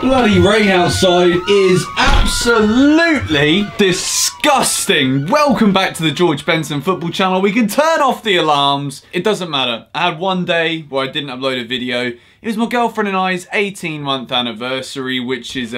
Bloody rain outside is absolutely disgusting. Welcome back to the George Benson football channel. We can turn off the alarms. It doesn't matter. I had one day where I didn't upload a video. It was my girlfriend and I's 18-month anniversary, which is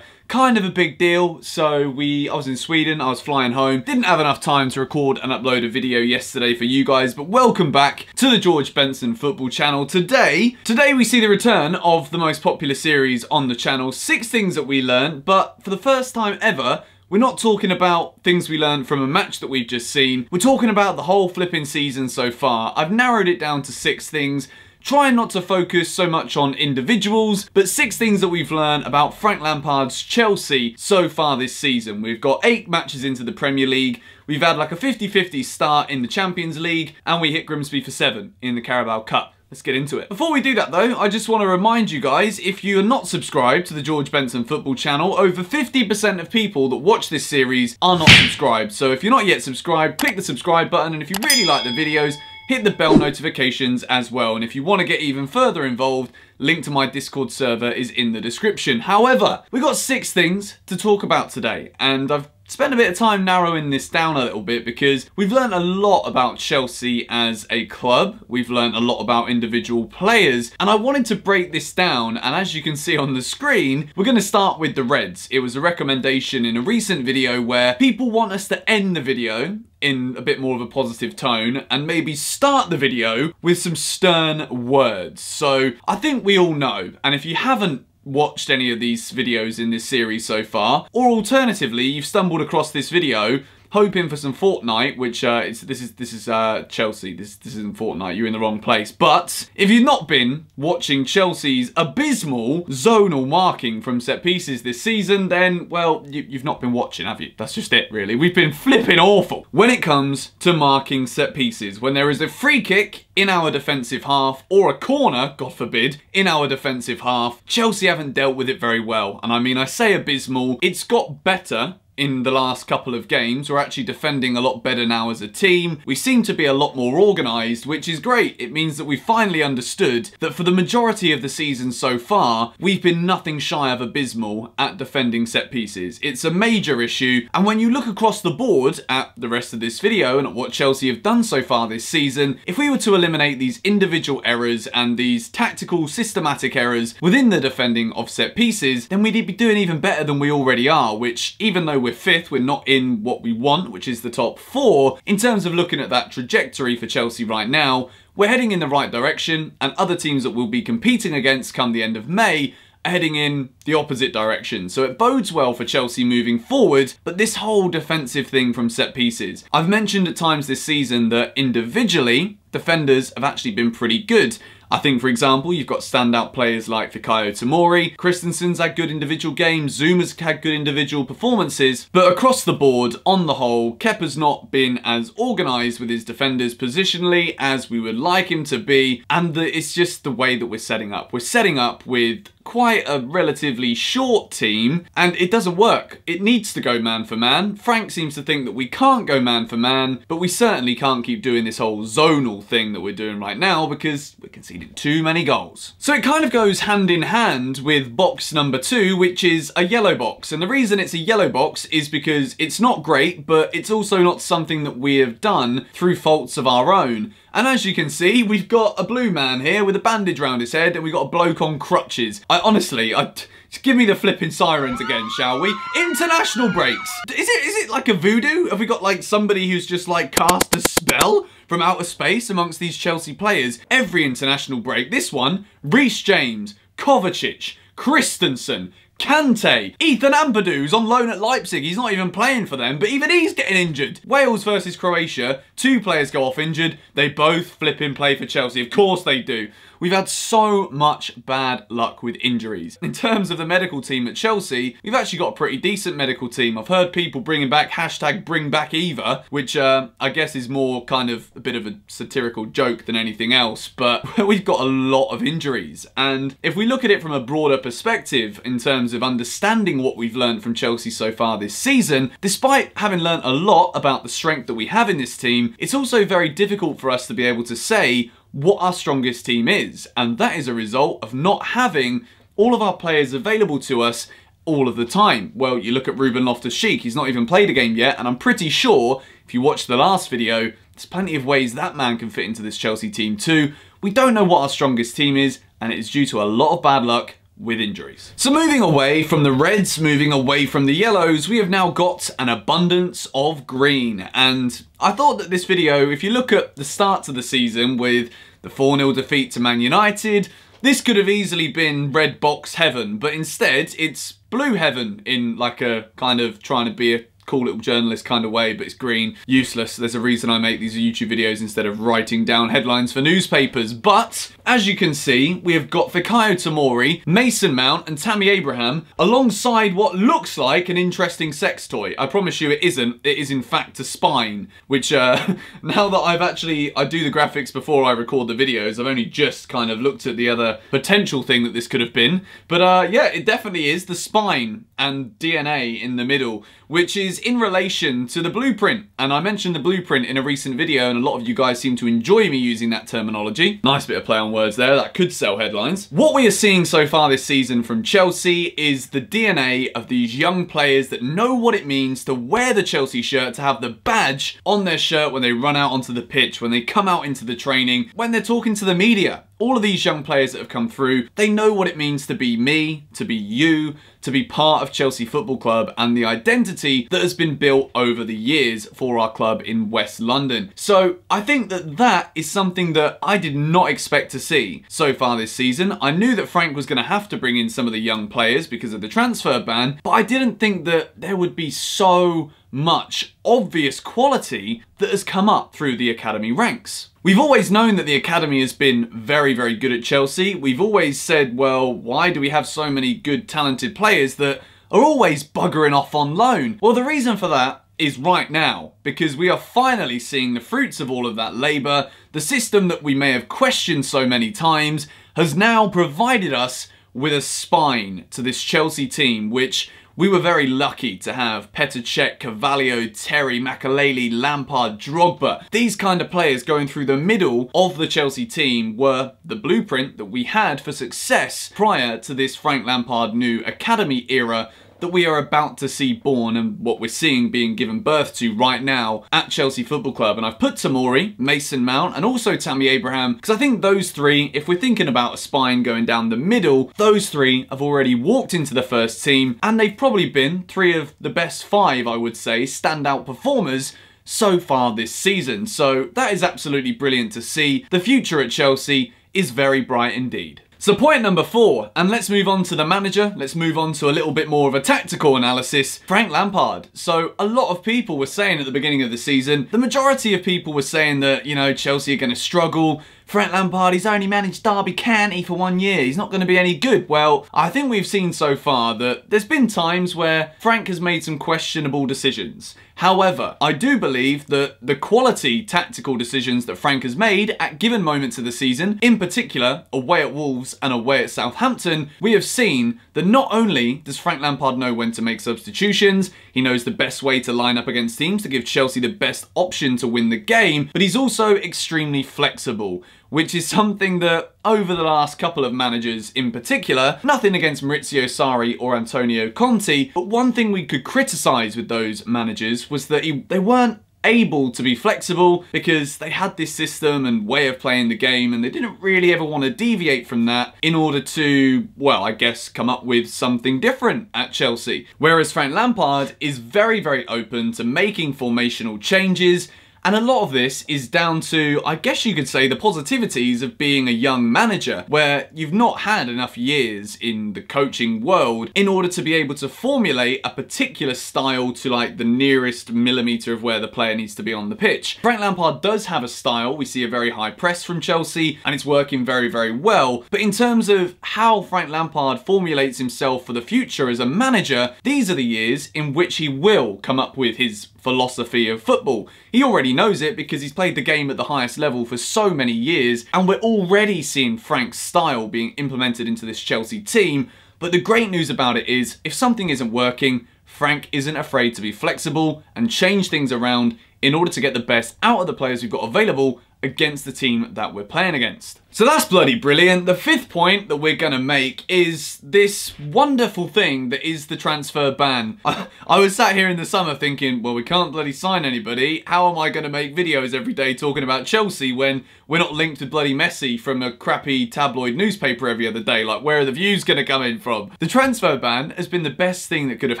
kind of a big deal. So I was in Sweden, I was flying home, didn't have enough time to record and upload a video yesterday for you guys, but welcome back to the George Benson football channel. Today we see the return of the most popular series on the channel, 6 things that we learned, but for the first time ever, we're not talking about things we learned from a match that we've just seen. We're talking about the whole flipping season so far. I've narrowed it down to 6 things, trying not to focus so much on individuals, but 6 things that we've learned about Frank Lampard's Chelsea so far this season. We've got 8 matches into the Premier League, we've had like a 50-50 start in the Champions League, and we hit Grimsby for 7 in the Carabao Cup. Let's get into it. Before we do that though, I just want to remind you guys, if you are not subscribed to the George Benson football channel, over 50% of people that watch this series are not subscribed. So if you're not yet subscribed, click the subscribe button, and if you really like the videos, hit the bell notifications as well. And if you want to get even further involved, link to my Discord server is in the description. However, we've got 6 things to talk about today, and I've spent a bit of time narrowing this down a little bit because we've learned a lot about Chelsea as a club. We've learned a lot about individual players, and I wanted to break this down, and as you can see on the screen, we're going to start with the Reds. It was a recommendation in a recent video where people want us to end the video in a bit more of a positive tone and maybe start the video with some stern words. So I think we all know, and if you haven't watched any of these videos in this series so far, or alternatively you've stumbled across this video hoping for some Fortnite, which this is Chelsea. This isn't Fortnite. You're in the wrong place. But if you've not been watching Chelsea's abysmal zonal marking from set pieces this season, then well, you've not been watching, have you? That's just it, really. We've been flipping awful when it comes to marking set pieces. When there is a free kick in our defensive half, or a corner, God forbid, in our defensive half, Chelsea haven't dealt with it very well. And I mean, I say abysmal. It's got better in the last couple of games. We're actually defending a lot better now as a team. We seem to be a lot more organised, which is great. It means that we finally understood that for the majority of the season so far, we've been nothing shy of abysmal at defending set pieces. It's a major issue, and when you look across the board at the rest of this video and at what Chelsea have done so far this season, if we were to eliminate these individual errors and these tactical, systematic errors within the defending of set pieces, then we'd be doing even better than we already are, which, even though we're 5th, we're not in what we want, which is the top 4. In terms of looking at that trajectory for Chelsea right now, we're heading in the right direction, and other teams that we'll be competing against come the end of May are heading in the opposite direction. So it bodes well for Chelsea moving forward, but this whole defensive thing from set pieces. I've mentioned at times this season that individually, defenders have actually been pretty good. I think, for example, you've got standout players like Fikayo Tomori, Christensen's had good individual games, Zuma's had good individual performances, but across the board, on the whole, Kepa's not been as organised with his defenders positionally as we would like him to be, and it's just the way that we're setting up. We're setting up with quite a relatively short team, and it doesn't work. It needs to go man for man. Frank seems to think that we can't go man for man, but we certainly can't keep doing this whole zonal thing that we're doing right now because we're conceding too many goals. So it kind of goes hand in hand with box number 2, which is a yellow box. And the reason it's a yellow box is because it's not great, but it's also not something that we have done through faults of our own. And as you can see, we've got a blue man here with a bandage around his head, and we've got a bloke on crutches. Honestly, just give me the flipping sirens again, shall we? International breaks. Is it like a voodoo? Have we got like somebody who's just like cast a spell from outer space amongst these Chelsea players? Every international break, this one, Reece James, Kovacic, Christensen, Kante, Ethan Ampadu's on loan at Leipzig. He's not even playing for them, but even he's getting injured. Wales versus Croatia, 2 players go off injured. They both flipping play for Chelsea. Of course they do. We've had so much bad luck with injuries. In terms of the medical team at Chelsea, we've actually got a pretty decent medical team. I've heard people bringing back #BringBackEva, which I guess is more kind of a bit of a satirical joke than anything else, but we've got a lot of injuries. And if we look at it from a broader perspective in terms of understanding what we've learned from Chelsea so far this season, despite having learned a lot about the strength that we have in this team, it's also very difficult for us to be able to say what our strongest team is, and that is a result of not having all of our players available to us all of the time. Well, you look at Ruben Loftus-Cheek, he's not even played a game yet, and I'm pretty sure, if you watched the last video, there's plenty of ways that man can fit into this Chelsea team too. We don't know what our strongest team is, and it is due to a lot of bad luck with injuries. So moving away from the reds, moving away from the yellows, we have now got an abundance of green. And I thought that this video, if you look at the start to the season with the 4-0 defeat to Man United, this could have easily been red box heaven, but instead it's blue heaven in like a kind of trying to be a cool little journalist kind of way, but it's green. Useless. There's a reason I make these YouTube videos instead of writing down headlines for newspapers. But as you can see, we have got Fikayo Tomori, Mason Mount and Tammy Abraham alongside what looks like an interesting sex toy. I promise you it isn't. It is in fact a spine, which now that I do the graphics before I record the videos, I've only just kind of looked at the other potential thing that this could have been. But yeah, it definitely is the spine and DNA in the middle, which is in relation to the blueprint. And I mentioned the blueprint in a recent video, and a lot of you guys seem to enjoy me using that terminology. Nice bit of play on words there, that could sell headlines. What we are seeing so far this season from Chelsea is the DNA of these young players that know what it means to wear the Chelsea shirt, to have the badge on their shirt when they run out onto the pitch, when they come out into the training, when they're talking to the media. All of these young players that have come through, they know what it means to be me, to be you, to be part of Chelsea Football Club and the identity that has been built over the years for our club in West London. So I think that that is something that I did not expect to see so far this season. I knew that Frank was going to have to bring in some of the young players because of the transfer ban, but I didn't think that there would be so much obvious quality that has come up through the academy ranks. We've always known that the academy has been very, very good at Chelsea. We've always said, well, why do we have so many good, talented players that are always buggering off on loan? Well, the reason for that is right now, because we are finally seeing the fruits of all of that labour. The system that we may have questioned so many times has now provided us with a spine to this Chelsea team, which we were very lucky to have. Petr Cech, Carvalho, Terry, Makaleli, Lampard, Drogba. These kind of players going through the middle of the Chelsea team were the blueprint that we had for success prior to this Frank Lampard new academy era that we are about to see born, and what we're seeing being given birth to right now at Chelsea Football Club. And I've put Tomori, Mason Mount and also Tammy Abraham because I think those three, if we're thinking about a spine going down the middle, those three have already walked into the first team and they've probably been three of the best five, I would say, standout performers so far this season. So that is absolutely brilliant to see. The future at Chelsea is very bright indeed. So point number 4, and let's move on to the manager, let's move on to a little bit more of a tactical analysis, Frank Lampard. So a lot of people were saying at the beginning of the season, the majority of people were saying that, you know, Chelsea are going to struggle. Frank Lampard, he's only managed Derby County for 1 year, he's not going to be any good. Well, I think we've seen so far that there's been times where Frank has made some questionable decisions. However, I do believe that the quality tactical decisions that Frank has made at given moments of the season, in particular away at Wolves and away at Southampton, we have seen that not only does Frank Lampard know when to make substitutions, he knows the best way to line up against teams to give Chelsea the best option to win the game, but he's also extremely flexible, which is something that over the last couple of managers in particular, nothing against Maurizio Sarri or Antonio Conte, but one thing we could criticise with those managers was that they weren't able to be flexible because they had this system and way of playing the game and they didn't really ever want to deviate from that in order to, well, I guess come up with something different at Chelsea. Whereas Frank Lampard is very, very open to making formational changes. And a lot of this is down to, I guess you could say, the positivities of being a young manager, where you've not had enough years in the coaching world in order to be able to formulate a particular style to like the nearest millimetre of where the player needs to be on the pitch. Frank Lampard does have a style. We see a very high press from Chelsea and it's working very, very well. But in terms of how Frank Lampard formulates himself for the future as a manager, these are the years in which he will come up with his philosophy of football. He already knows it because he's played the game at the highest level for so many years, and we're already seeing Frank's style being implemented into this Chelsea team. But the great news about it is, if something isn't working, Frank isn't afraid to be flexible and change things around in order to get the best out of the players we've got available against the team that we're playing against. So that's bloody brilliant. The fifth point that we're going to make is this wonderful thing that is the transfer ban. I was sat here in the summer thinking, well, we can't bloody sign anybody. How am I going to make videos every day talking about Chelsea when we're not linked with bloody Messi from a crappy tabloid newspaper every other day? Like, where are the views going to come in from? The transfer ban has been the best thing that could have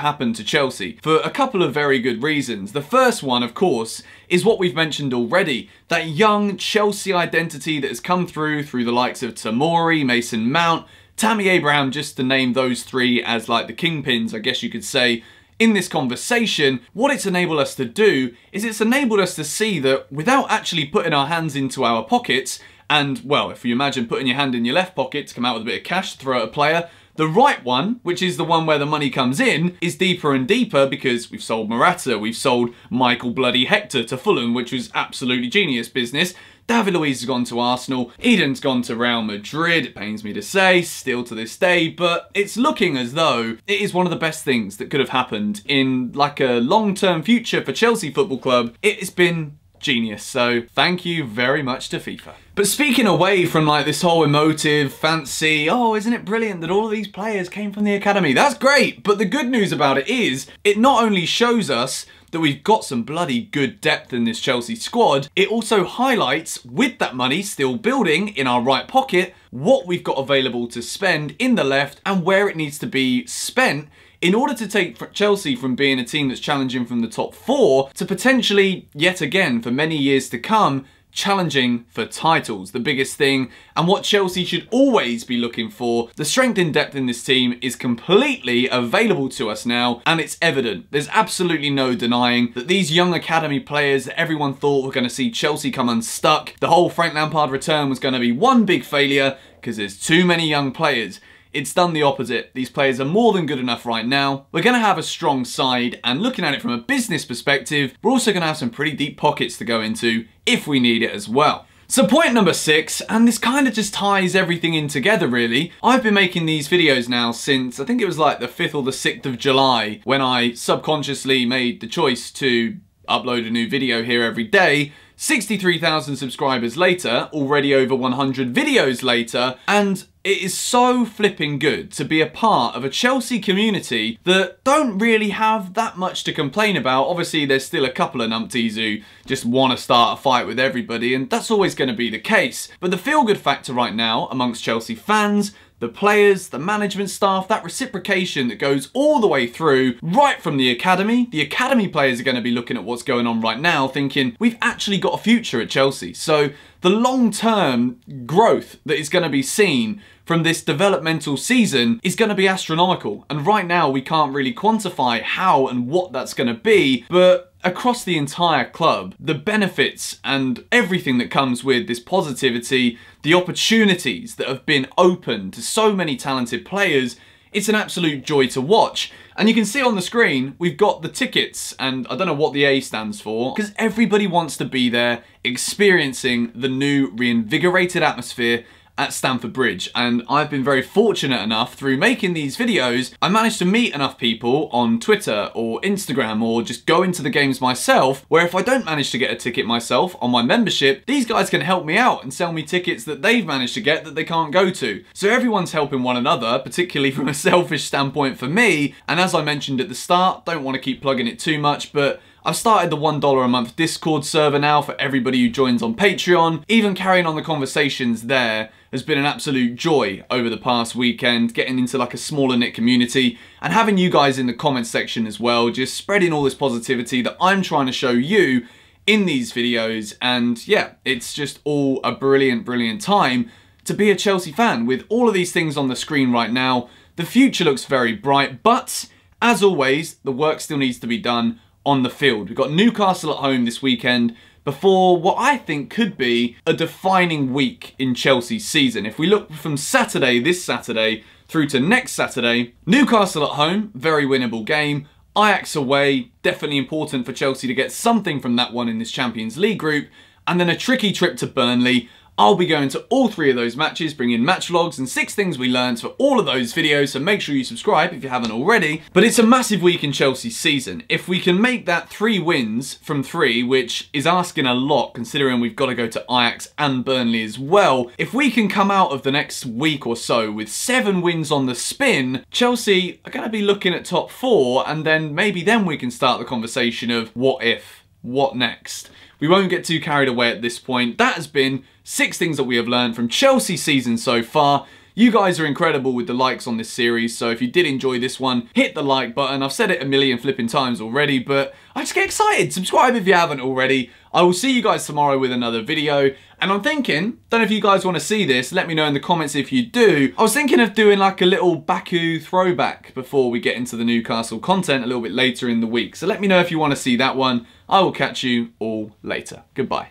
happened to Chelsea for a couple of very good reasons. The first one, of course, is what we've mentioned already. That young Chelsea identity that has come through the likes of Tomori, Mason Mount, Tammy Abraham, just to name those three as like the kingpins, I guess you could say, in this conversation. What it's enabled us to do is it's enabled us to see that without actually putting our hands into our pockets, and well, if you imagine putting your hand in your left pocket to come out with a bit of cash to throw at a player, the right one, which is the one where the money comes in, is deeper and deeper because we've sold Morata, we've sold Michael bloody Hector to Fulham, which was absolutely genius business. David Luiz has gone to Arsenal, Eden's gone to Real Madrid, it pains me to say, still to this day, but it's looking as though it is one of the best things that could have happened in like a long-term future for Chelsea Football Club. It has been genius, so thank you very much to FIFA. But speaking away from like this whole emotive, fancy, oh, isn't it brilliant that all of these players came from the academy? That's great, but the good news about it is, it not only shows us that we've got some bloody good depth in this Chelsea squad, it also highlights, with that money still building in our right pocket, what we've got available to spend in the left and where it needs to be spent in order to take Chelsea from being a team that's challenging from the top four to potentially, yet again, for many years to come, challenging for titles, the biggest thing, and what Chelsea should always be looking for. The strength and depth in this team is completely available to us now, and it's evident. There's absolutely no denying that these young academy players that everyone thought were going to see Chelsea come unstuck, the whole Frank Lampard return was going to be one big failure because there's too many young players. It's done the opposite. These players are more than good enough right now. We're going to have a strong side, and looking at it from a business perspective, we're also going to have some pretty deep pockets to go into if we need it as well. So point number 6, and this kind of just ties everything in together really. I've been making these videos now since, I think it was like the 5th or the 6th of July, when I subconsciously made the choice to upload a new video here every day. 63,000 subscribers later, already over 100 videos later, and it is so flipping good to be a part of a Chelsea community that don't really have that much to complain about. Obviously, there's still a couple of numpties who just want to start a fight with everybody, and that's always going to be the case. But the feel-good factor right now amongst Chelsea fans, the players, the management staff, that reciprocation that goes all the way through, right from the academy players are going to be looking at what's going on right now thinking, we've actually got a future at Chelsea. So the long-term growth that is going to be seen from this developmental season is going to be astronomical. And right now we can't really quantify how and what that's going to be, but across the entire club, the benefits and everything that comes with this positivity, the opportunities that have been open to so many talented players, it's an absolute joy to watch. And you can see on the screen, we've got the tickets, and I don't know what the A stands for, because everybody wants to be there experiencing the new reinvigorated atmosphere at Stamford Bridge. And I've been very fortunate enough through making these videos, I managed to meet enough people on Twitter or Instagram or just go into the games myself, where if I don't manage to get a ticket myself on my membership, these guys can help me out and sell me tickets that they've managed to get that they can't go to. So everyone's helping one another, particularly from a selfish standpoint for me. And as I mentioned at the start, don't want to keep plugging it too much, but I've started the $1 a month Discord server now for everybody who joins on Patreon. Even carrying on the conversations there has been an absolute joy over the past weekend, getting into like a smaller knit community and having you guys in the comments section as well, just spreading all this positivity that I'm trying to show you in these videos. And yeah, it's just all a brilliant, brilliant time to be a Chelsea fan with all of these things on the screen right now. The future looks very bright, but as always, the work still needs to be done on the field. We've got Newcastle at home this weekend before what I think could be a defining week in Chelsea's season. If we look from Saturday, this Saturday, through to next Saturday, Newcastle at home, very winnable game. Ajax away, definitely important for Chelsea to get something from that one in this Champions League group. And then a tricky trip to Burnley. I'll be going to all 3 of those matches, bringing match vlogs and 6 things we learned for all of those videos, so make sure you subscribe if you haven't already. But it's a massive week in Chelsea's season. If we can make that 3 wins from 3, which is asking a lot considering we've got to go to Ajax and Burnley as well, if we can come out of the next week or so with 7 wins on the spin, Chelsea are going to be looking at top 4, and then maybe then we can start the conversation of what if, what next. We won't get too carried away at this point. That has been 6 things that we have learned from Chelsea's season so far. You guys are incredible with the likes on this series, so if you did enjoy this one, hit the like button. I've said it a million flipping times already, but I just get excited. Subscribe if you haven't already. I will see you guys tomorrow with another video. And I'm thinking, don't know if you guys want to see this, let me know in the comments if you do. I was thinking of doing like a little Baku throwback before we get into the Newcastle content a little bit later in the week. So let me know if you want to see that one. I will catch you all later. Goodbye.